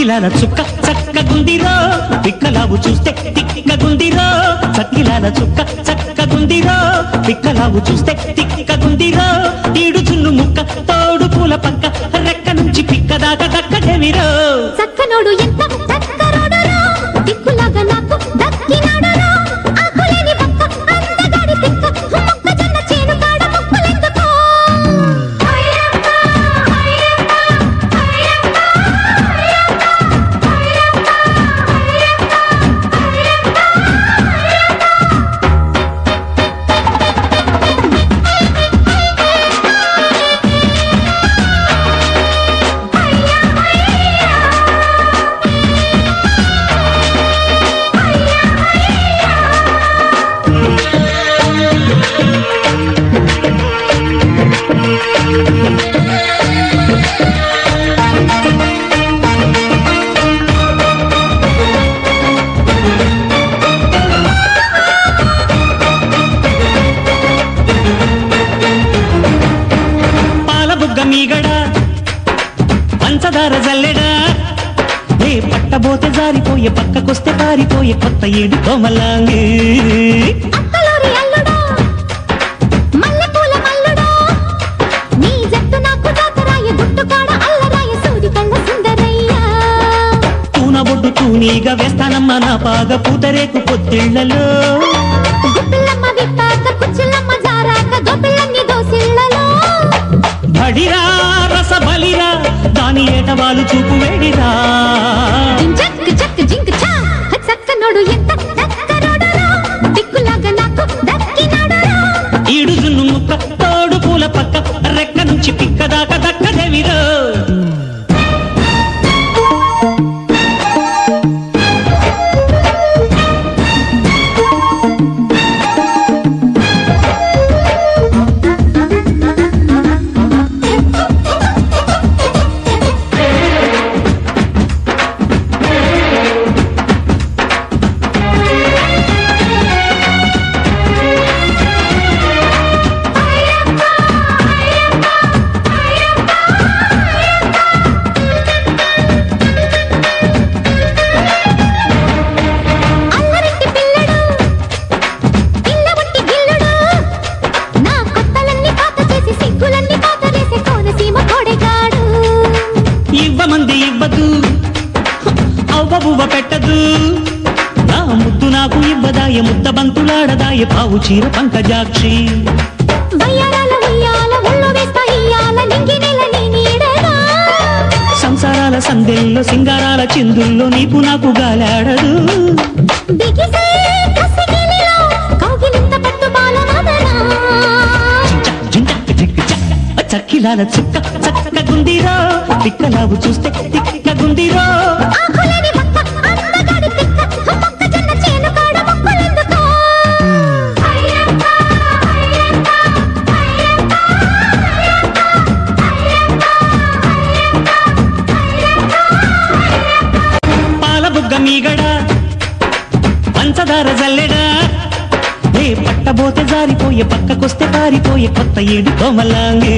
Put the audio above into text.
చక్కిలాల చుక్క చక్కగుందిరో పిక్కలావు చూస్తే తిక్కగుందిరో చక్కిలాల చుక్క చక్కగుందిరో పిక్కలావు చూస్తే తిక్కగుందిరో ఈడు చున్ను ముక్క తోడు పూల పక్క రెక్క నుంచి పిక్క దాకా దక్కడేమిరో చక్కనోడు ఎంత చక్కరోడరో దిక్కులాగా నాకు దక్కినాడరో ఆకులేని పక్క అందగాడి తిక్క మొక్కజొన్న చేను కాడ మొక్కలెందుకో పంచదార జల్లెడా ఏ పట్టబోతే జారిపోయే పక్కకొస్తే పారిపోయే కొత్త ఏడు కోమలాంగి అత్తలోరి అల్లుడా మల్లెపూల మల్లుడా నీ జట్టు నాకు జాతరాయ గుట్టుకాడ అల్లరాయ సూది కళ్ళ సుందరయ్యా తూనబొడ్డు తూనీగా వేస్తానమ్మ నా పాగ పూతరేకు పొత్తిళ్లలో గుప్పిల్లమ్మ విప్పాక కుచ్చిల్లమ్మ జారాక గోపిల్లన్ని దోసిళ్లలో బడిరా రస బలిరా దాని ఏటవాలు చూపు వేడిరా జక్ జక్ జింక్ చా చక్కనోడు ఎంత చక్కరోడరో దిక్కులాగా నాకు దక్కినాడరో ఈడు జున్ను ముక్క తోడు పూల పక్క రెక్క నుంచి పిక్క దాకా దక్కడేవిరో అవ్వబువ్వ పెట్టదు నా ముద్దు నాకు ఇవ్వదాయ ముద్ద బంతులాడదాయ పావు చీర పంకజాక్షి సంసారాల సందెల్లో సింగారాల చిందుల్లో నీకు నాకు గాలాడదు చక్కిలాల చుక్క చక్కగుందిరో పిక్కలావు చూస్తే తిక్కగుందిరో పాలబుగ్గ మీగడా పంచదార జల్లెడా ఏ పట్టబోతే జారిపోయే పక్కకొస్తే పారిపోయే కొత్త ఏడు కోమలాంగి